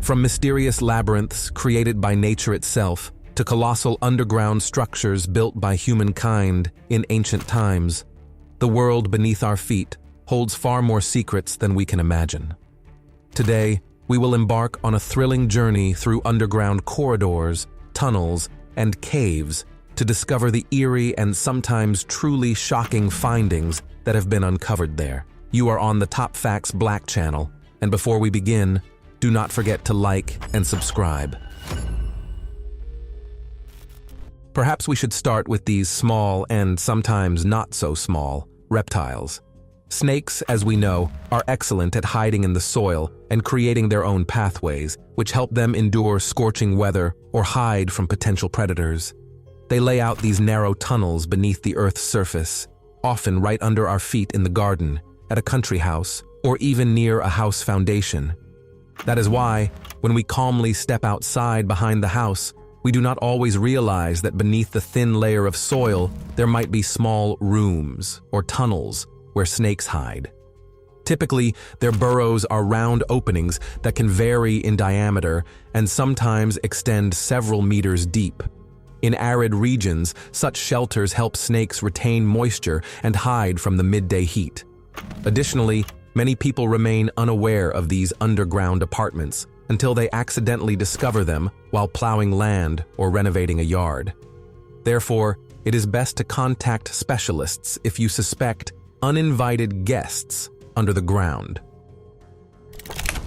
From mysterious labyrinths created by nature itself to colossal underground structures built by humankind in ancient times, the world beneath our feet holds far more secrets than we can imagine. Today, we will embark on a thrilling journey through underground corridors, tunnels, and caves to discover the eerie and sometimes truly shocking findings that have been uncovered there. You are on the Top Facts Black channel, and before we begin, do not forget to like and subscribe. Perhaps we should start with these small and sometimes not so small reptiles. Snakes, as we know, are excellent at hiding in the soil and creating their own pathways, which help them endure scorching weather or hide from potential predators. They lay out these narrow tunnels beneath the Earth's surface, often right under our feet in the garden, at a country house, or even near a house foundation. That is why, when we calmly step outside behind the house, we do not always realize that beneath the thin layer of soil, there might be small rooms or tunnels where snakes hide. Typically, their burrows are round openings that can vary in diameter and sometimes extend several meters deep. In arid regions, such shelters help snakes retain moisture and hide from the midday heat. Additionally, many people remain unaware of these underground apartments until they accidentally discover them while plowing land or renovating a yard. Therefore, it is best to contact specialists if you suspect uninvited guests under the ground.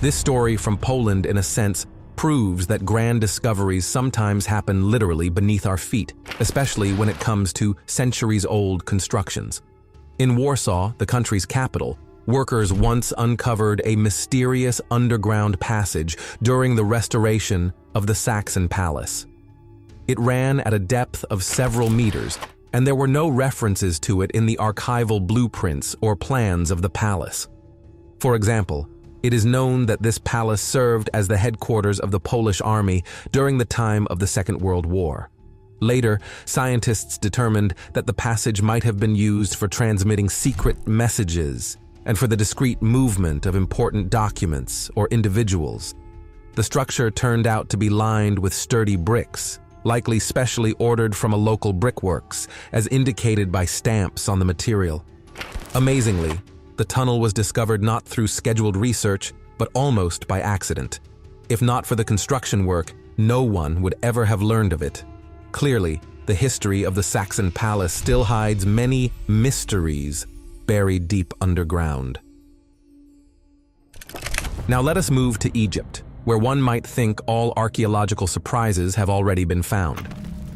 This story from Poland, in a sense, proves that grand discoveries sometimes happen literally beneath our feet, especially when it comes to centuries-old constructions. In Warsaw, the country's capital, workers once uncovered a mysterious underground passage during the restoration of the Saxon Palace. It ran at a depth of several meters, and there were no references to it in the archival blueprints or plans of the palace. For example, it is known that this palace served as the headquarters of the Polish army during the time of the Second World War. Later, scientists determined that the passage might have been used for transmitting secret messages and for the discreet movement of important documents or individuals. The structure turned out to be lined with sturdy bricks, likely specially ordered from a local brickworks, as indicated by stamps on the material. Amazingly, the tunnel was discovered not through scheduled research, but almost by accident. If not for the construction work, no one would ever have learned of it. Clearly, the history of the Saxon Palace still hides many mysteries buried deep underground. Now let us move to Egypt, where one might think all archaeological surprises have already been found.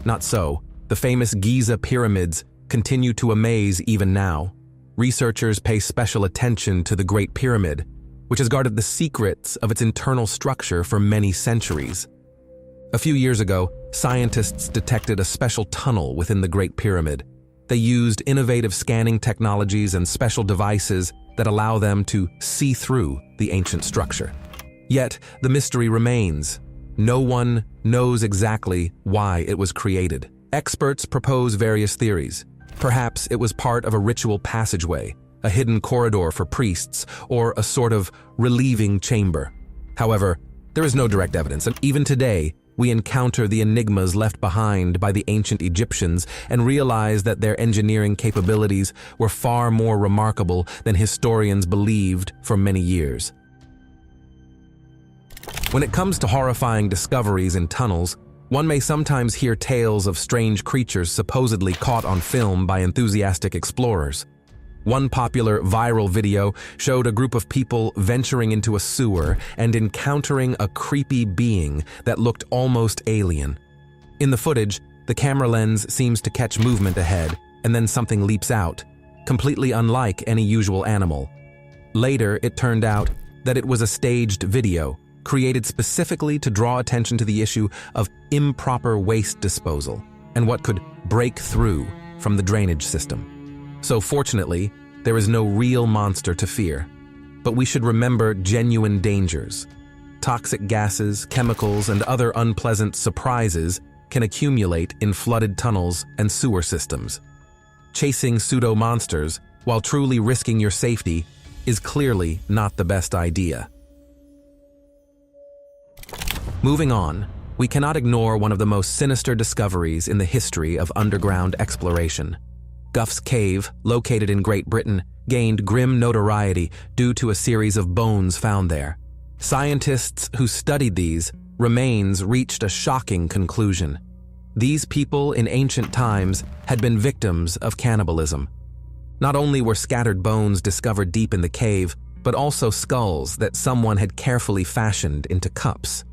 Not so. The famous Giza pyramids continue to amaze even now. Researchers pay special attention to the Great Pyramid, which has guarded the secrets of its internal structure for many centuries. A few years ago, scientists detected a special tunnel within the Great Pyramid. They used innovative scanning technologies and special devices that allow them to see through the ancient structure. Yet, the mystery remains. No one knows exactly why it was created. Experts propose various theories. Perhaps it was part of a ritual passageway, a hidden corridor for priests, or a sort of relieving chamber. However, there is no direct evidence, and even today, we encounter the enigmas left behind by the ancient Egyptians and realize that their engineering capabilities were far more remarkable than historians believed for many years. When it comes to horrifying discoveries in tunnels, one may sometimes hear tales of strange creatures supposedly caught on film by enthusiastic explorers. One popular viral video showed a group of people venturing into a sewer and encountering a creepy being that looked almost alien. In the footage, the camera lens seems to catch movement ahead, and then something leaps out, completely unlike any usual animal. Later, it turned out that it was a staged video, created specifically to draw attention to the issue of improper waste disposal and what could break through from the drainage system. So fortunately, there is no real monster to fear. But we should remember genuine dangers. Toxic gases, chemicals, and other unpleasant surprises can accumulate in flooded tunnels and sewer systems. Chasing pseudo-monsters, while truly risking your safety, is clearly not the best idea. Moving on, we cannot ignore one of the most sinister discoveries in the history of underground exploration. Gough's Cave, located in Great Britain, gained grim notoriety due to a series of bones found there. Scientists who studied these remains reached a shocking conclusion. These people in ancient times had been victims of cannibalism. Not only were scattered bones discovered deep in the cave, but also skulls that someone had carefully fashioned into cups.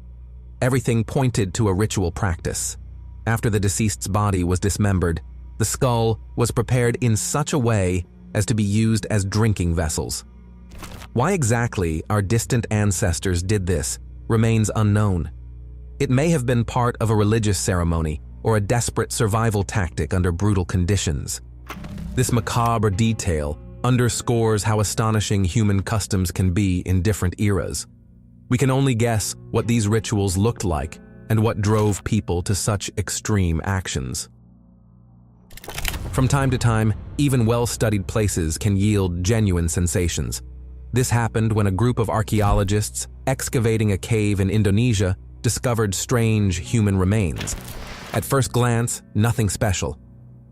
Everything pointed to a ritual practice. After the deceased's body was dismembered, the skull was prepared in such a way as to be used as drinking vessels. Why exactly our distant ancestors did this remains unknown. It may have been part of a religious ceremony or a desperate survival tactic under brutal conditions. This macabre detail underscores how astonishing human customs can be in different eras. We can only guess what these rituals looked like and what drove people to such extreme actions. From time to time, even well-studied places can yield genuine sensations. This happened when a group of archaeologists excavating a cave in Indonesia discovered strange human remains. At first glance, nothing special,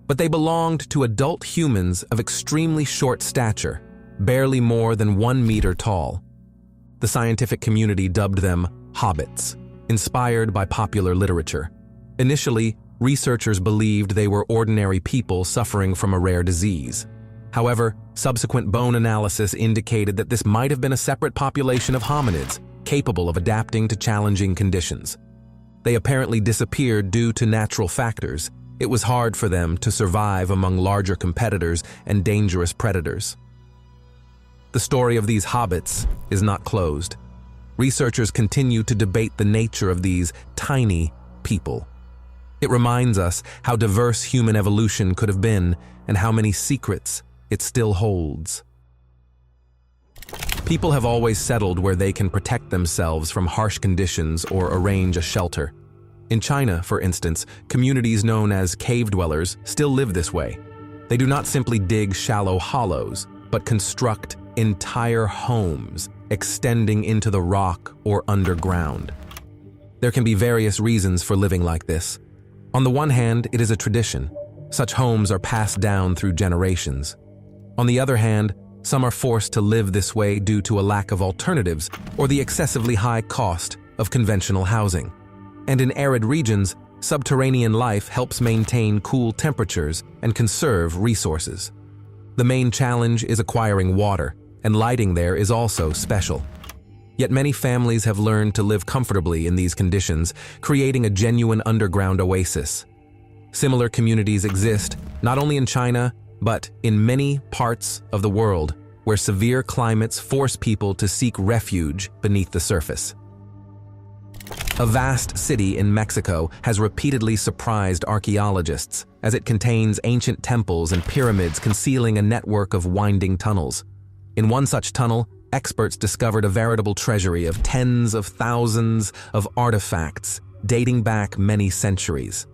but they belonged to adult humans of extremely short stature, barely more than 1 meter tall. The scientific community dubbed them hobbits, inspired by popular literature. Initially, researchers believed they were ordinary people suffering from a rare disease. However, subsequent bone analysis indicated that this might have been a separate population of hominids, capable of adapting to challenging conditions. They apparently disappeared due to natural factors. It was hard for them to survive among larger competitors and dangerous predators. The story of these hobbits is not closed. Researchers continue to debate the nature of these tiny people. It reminds us how diverse human evolution could have been and how many secrets it still holds. People have always settled where they can protect themselves from harsh conditions or arrange a shelter. In China, for instance, communities known as cave dwellers still live this way. They do not simply dig shallow hollows, but construct entire homes extending into the rock or underground. There can be various reasons for living like this. On the one hand, it is a tradition. Such homes are passed down through generations. On the other hand, some are forced to live this way due to a lack of alternatives or the excessively high cost of conventional housing. And in arid regions, subterranean life helps maintain cool temperatures and conserve resources. The main challenge is acquiring water, and lighting there is also special. Yet many families have learned to live comfortably in these conditions, creating a genuine underground oasis. Similar communities exist not only in China, but in many parts of the world where severe climates force people to seek refuge beneath the surface. A vast city in Mexico has repeatedly surprised archaeologists as it contains ancient temples and pyramids concealing a network of winding tunnels. In one such tunnel, experts discovered a veritable treasury of tens of thousands of artifacts dating back many centuries.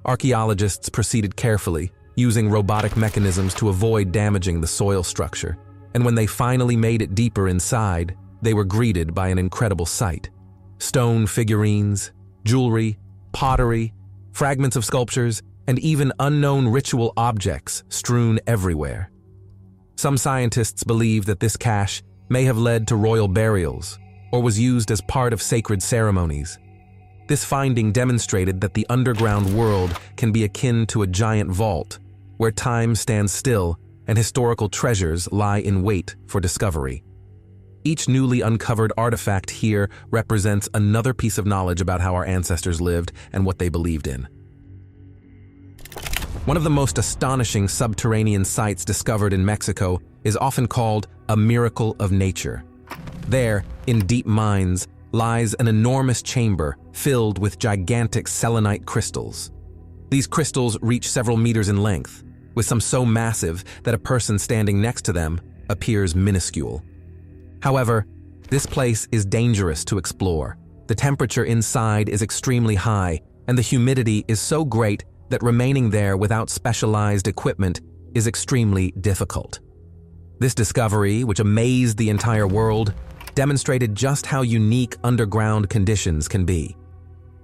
Archaeologists proceeded carefully, using robotic mechanisms to avoid damaging the soil structure, and when they finally made it deeper inside, they were greeted by an incredible sight. Stone figurines, jewelry, pottery, fragments of sculptures, and even unknown ritual objects strewn everywhere. Some scientists believe that this cache may have led to royal burials or was used as part of sacred ceremonies. This finding demonstrated that the underground world can be akin to a giant vault, where time stands still and historical treasures lie in wait for discovery. Each newly uncovered artifact here represents another piece of knowledge about how our ancestors lived and what they believed in. One of the most astonishing subterranean sites discovered in Mexico is often called a miracle of nature. There, in deep mines, lies an enormous chamber filled with gigantic selenite crystals. These crystals reach several meters in length, with some so massive that a person standing next to them appears minuscule. However, this place is dangerous to explore. The temperature inside is extremely high, and the humidity is so great that remaining there without specialized equipment is extremely difficult. This discovery, which amazed the entire world, demonstrated just how unique underground conditions can be.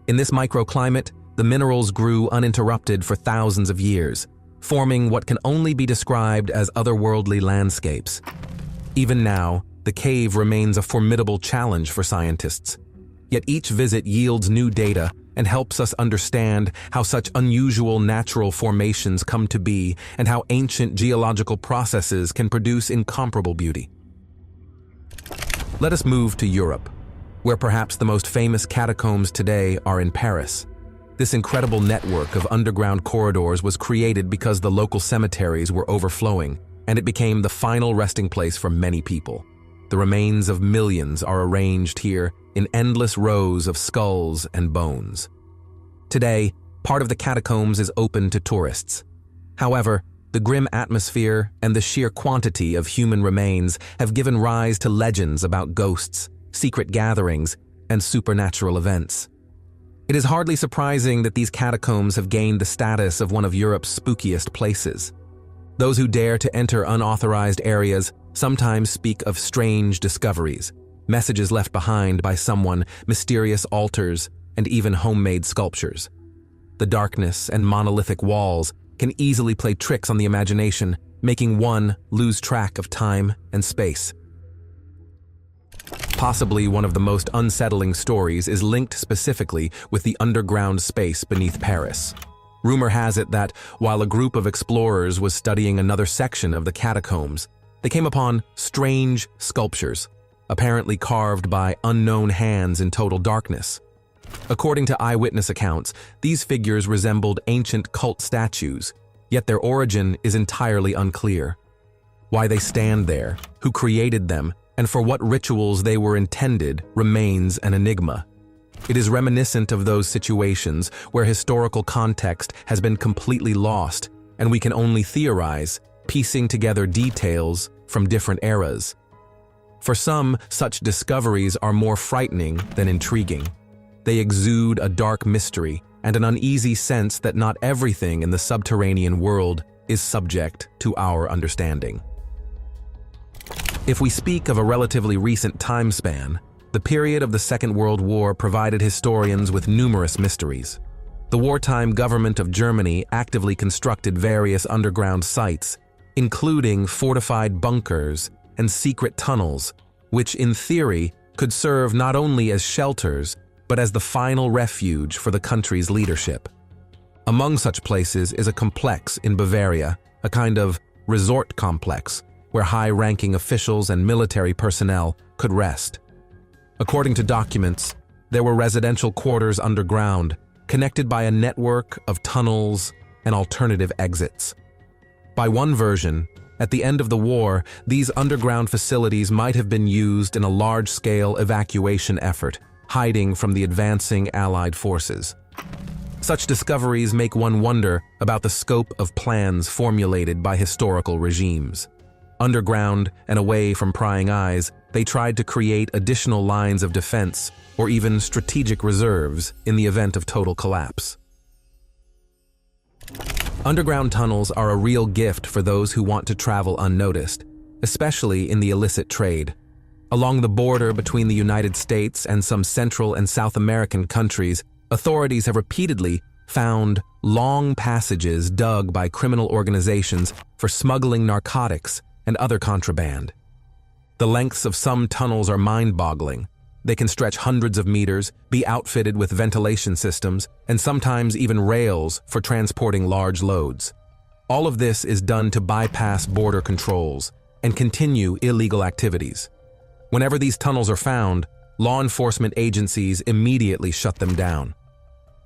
In this microclimate, the minerals grew uninterrupted for thousands of years, forming what can only be described as otherworldly landscapes. Even now, the cave remains a formidable challenge for scientists. Yet each visit yields new data and helps us understand how such unusual natural formations come to be and how ancient geological processes can produce incomparable beauty. Let us move to Europe, where perhaps the most famous catacombs today are in Paris. This incredible network of underground corridors was created because the local cemeteries were overflowing, and it became the final resting place for many people. The remains of millions are arranged here in endless rows of skulls and bones. Today, part of the catacombs is open to tourists. However, the grim atmosphere and the sheer quantity of human remains have given rise to legends about ghosts, secret gatherings, and supernatural events. It is hardly surprising that these catacombs have gained the status of one of Europe's spookiest places. Those who dare to enter unauthorized areas sometimes speak of strange discoveries, messages left behind by someone, mysterious altars, and even homemade sculptures. The darkness and monolithic walls can easily play tricks on the imagination, making one lose track of time and space. Possibly one of the most unsettling stories is linked specifically with the underground space beneath Paris. Rumor has it that while a group of explorers was studying another section of the catacombs, they came upon strange sculptures, apparently carved by unknown hands in total darkness. According to eyewitness accounts, these figures resembled ancient cult statues, yet their origin is entirely unclear. Why they stand there, who created them, and for what rituals they were intended remains an enigma. It is reminiscent of those situations where historical context has been completely lost, and we can only theorize, piecing together details from different eras. For some, such discoveries are more frightening than intriguing. They exude a dark mystery and an uneasy sense that not everything in the subterranean world is subject to our understanding. If we speak of a relatively recent time span, the period of the Second World War provided historians with numerous mysteries. The wartime government of Germany actively constructed various underground sites, including fortified bunkers and secret tunnels, which in theory could serve not only as shelters, but as the final refuge for the country's leadership. Among such places is a complex in Bavaria, a kind of resort complex, where high-ranking officials and military personnel could rest. According to documents, there were residential quarters underground, connected by a network of tunnels and alternative exits. By one version, at the end of the war, these underground facilities might have been used in a large-scale evacuation effort, hiding from the advancing Allied forces. Such discoveries make one wonder about the scope of plans formulated by historical regimes. Underground and away from prying eyes, they tried to create additional lines of defense or even strategic reserves in the event of total collapse. Underground tunnels are a real gift for those who want to travel unnoticed, especially in the illicit trade. Along the border between the United States and some Central and South American countries, authorities have repeatedly found long passages dug by criminal organizations for smuggling narcotics and other contraband. The lengths of some tunnels are mind-boggling. They can stretch hundreds of meters, be outfitted with ventilation systems, and sometimes even rails for transporting large loads. All of this is done to bypass border controls and continue illegal activities. Whenever these tunnels are found, law enforcement agencies immediately shut them down.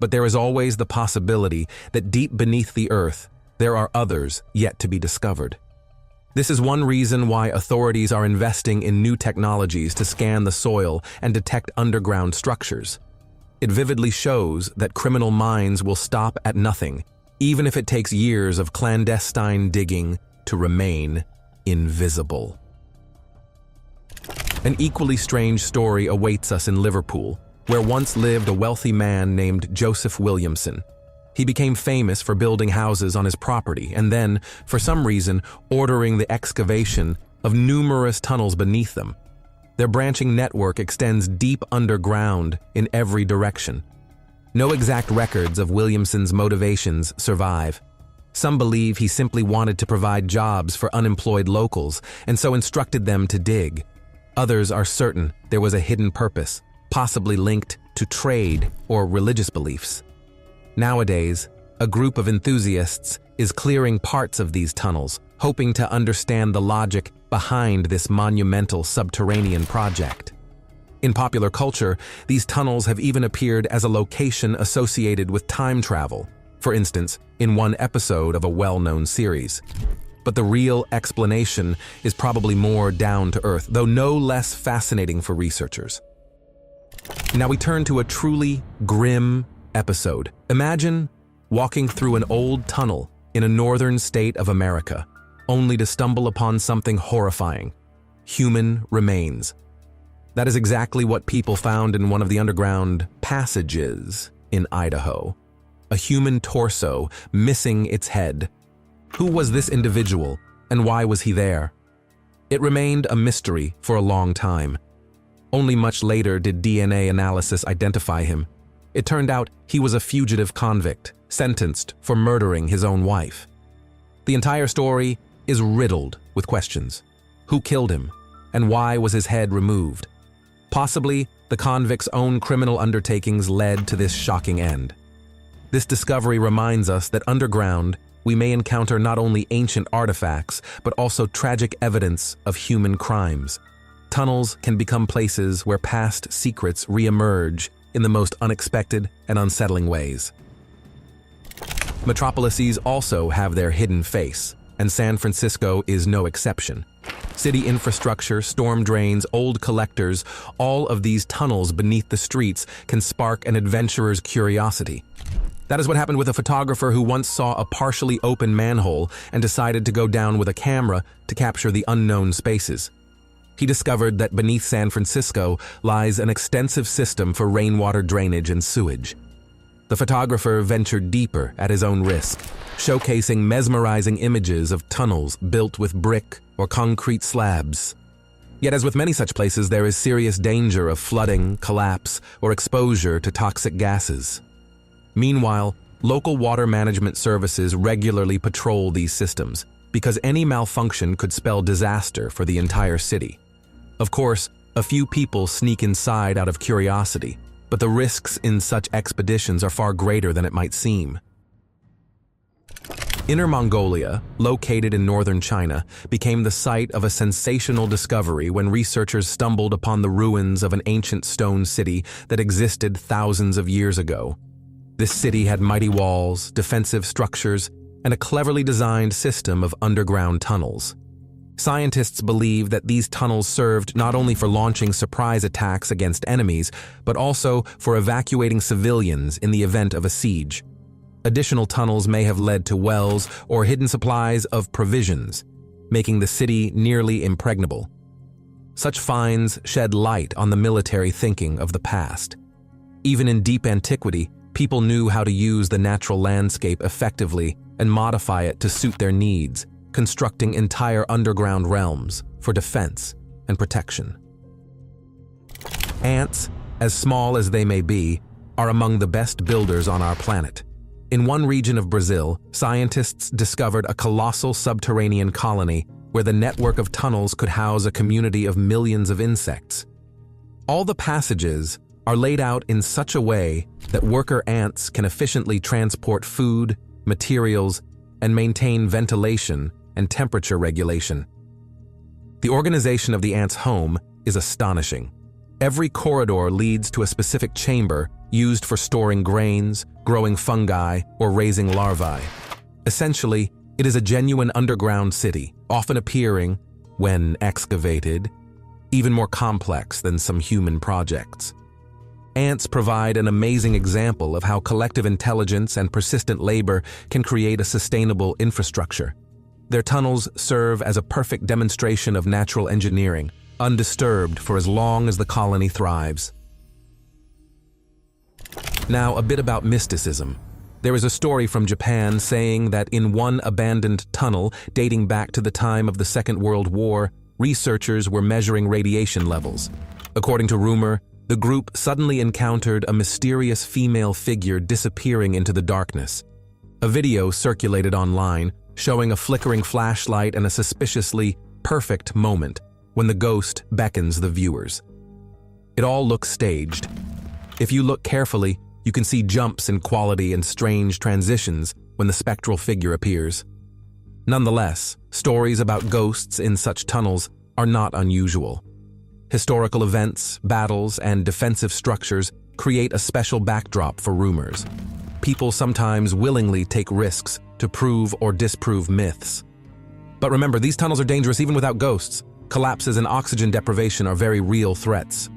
But there is always the possibility that deep beneath the earth, there are others yet to be discovered. This is one reason why authorities are investing in new technologies to scan the soil and detect underground structures. It vividly shows that criminal minds will stop at nothing, even if it takes years of clandestine digging to remain invisible. An equally strange story awaits us in Liverpool, where once lived a wealthy man named Joseph Williamson. He became famous for building houses on his property and then, for some reason, ordering the excavation of numerous tunnels beneath them. Their branching network extends deep underground in every direction. No exact records of Williamson's motivations survive. Some believe he simply wanted to provide jobs for unemployed locals and so instructed them to dig. Others are certain there was a hidden purpose, possibly linked to trade or religious beliefs. Nowadays, a group of enthusiasts is clearing parts of these tunnels, hoping to understand the logic behind this monumental subterranean project. In popular culture, these tunnels have even appeared as a location associated with time travel, for instance, in one episode of a well-known series. But the real explanation is probably more down to earth, though no less fascinating for researchers. Now we turn to a truly grim episode. Imagine walking through an old tunnel in a northern state of America, only to stumble upon something horrifying: human remains. That is exactly what people found in one of the underground passages in Idaho. A human torso missing its head. Who was this individual, and why was he there? It remained a mystery for a long time. Only much later did DNA analysis identify him. It turned out he was a fugitive convict, sentenced for murdering his own wife. The entire story is riddled with questions. Who killed him, and why was his head removed? Possibly, the convict's own criminal undertakings led to this shocking end. This discovery reminds us that underground, we may encounter not only ancient artifacts, but also tragic evidence of human crimes. Tunnels can become places where past secrets re-emerge in the most unexpected and unsettling ways. Metropolises also have their hidden face, and San Francisco is no exception. City infrastructure, storm drains, old collectors, all of these tunnels beneath the streets can spark an adventurer's curiosity. That is what happened with a photographer who once saw a partially open manhole and decided to go down with a camera to capture the unknown spaces. He discovered that beneath San Francisco lies an extensive system for rainwater drainage and sewage. The photographer ventured deeper at his own risk, showcasing mesmerizing images of tunnels built with brick or concrete slabs. Yet, as with many such places, there is serious danger of flooding, collapse, or exposure to toxic gases. Meanwhile, local water management services regularly patrol these systems, because any malfunction could spell disaster for the entire city. Of course, a few people sneak inside out of curiosity, but the risks in such expeditions are far greater than it might seem. Inner Mongolia, located in northern China, became the site of a sensational discovery when researchers stumbled upon the ruins of an ancient stone city that existed thousands of years ago. This city had mighty walls, defensive structures, and a cleverly designed system of underground tunnels. Scientists believe that these tunnels served not only for launching surprise attacks against enemies, but also for evacuating civilians in the event of a siege. Additional tunnels may have led to wells or hidden supplies of provisions, making the city nearly impregnable. Such finds shed light on the military thinking of the past. Even in deep antiquity, people knew how to use the natural landscape effectively and modify it to suit their needs, constructing entire underground realms for defense and protection. Ants, as small as they may be, are among the best builders on our planet. In one region of Brazil, scientists discovered a colossal subterranean colony where the network of tunnels could house a community of millions of insects. All the passages are laid out in such a way that worker ants can efficiently transport food, materials, and maintain ventilation and temperature regulation. The organization of the ants' home is astonishing. Every corridor leads to a specific chamber used for storing grains, growing fungi, or raising larvae. Essentially, it is a genuine underground city, often appearing, when excavated, even more complex than some human projects. Ants provide an amazing example of how collective intelligence and persistent labor can create a sustainable infrastructure. Their tunnels serve as a perfect demonstration of natural engineering, undisturbed for as long as the colony thrives. Now, a bit about mysticism. There is a story from Japan saying that in one abandoned tunnel dating back to the time of the Second World War, researchers were measuring radiation levels. According to rumor, the group suddenly encountered a mysterious female figure disappearing into the darkness. A video circulated online showing a flickering flashlight and a suspiciously perfect moment when the ghost beckons the viewers. It all looks staged. If you look carefully, you can see jumps in quality and strange transitions when the spectral figure appears. Nonetheless, stories about ghosts in such tunnels are not unusual. Historical events, battles, and defensive structures create a special backdrop for rumors. People sometimes willingly take risks to prove or disprove myths. But remember, these tunnels are dangerous even without ghosts. Collapses and oxygen deprivation are very real threats.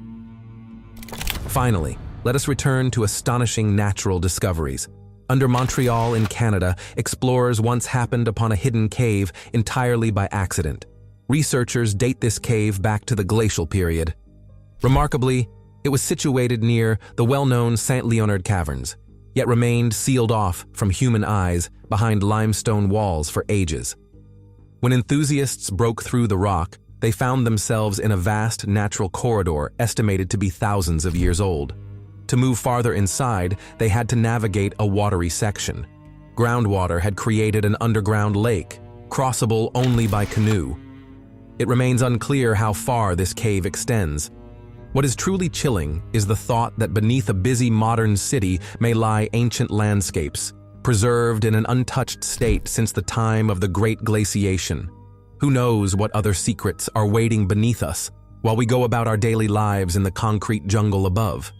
Finally, let us return to astonishing natural discoveries. Under Montreal in Canada, explorers once happened upon a hidden cave entirely by accident. Researchers date this cave back to the glacial period. Remarkably, it was situated near the well-known St. Leonard Caverns, yet remained sealed off from human eyes behind limestone walls for ages. When enthusiasts broke through the rock, they found themselves in a vast natural corridor estimated to be thousands of years old. To move farther inside, they had to navigate a watery section. Groundwater had created an underground lake, crossable only by canoe. It remains unclear how far this cave extends. What is truly chilling is the thought that beneath a busy modern city may lie ancient landscapes, preserved in an untouched state since the time of the Great Glaciation. Who knows what other secrets are waiting beneath us while we go about our daily lives in the concrete jungle above?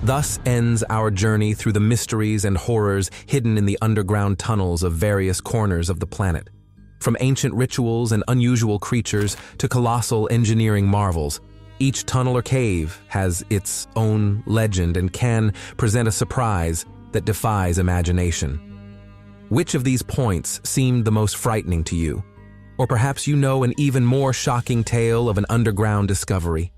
Thus ends our journey through the mysteries and horrors hidden in the underground tunnels of various corners of the planet. From ancient rituals and unusual creatures to colossal engineering marvels, each tunnel or cave has its own legend and can present a surprise that defies imagination. Which of these points seemed the most frightening to you? Or perhaps you know an even more shocking tale of an underground discovery?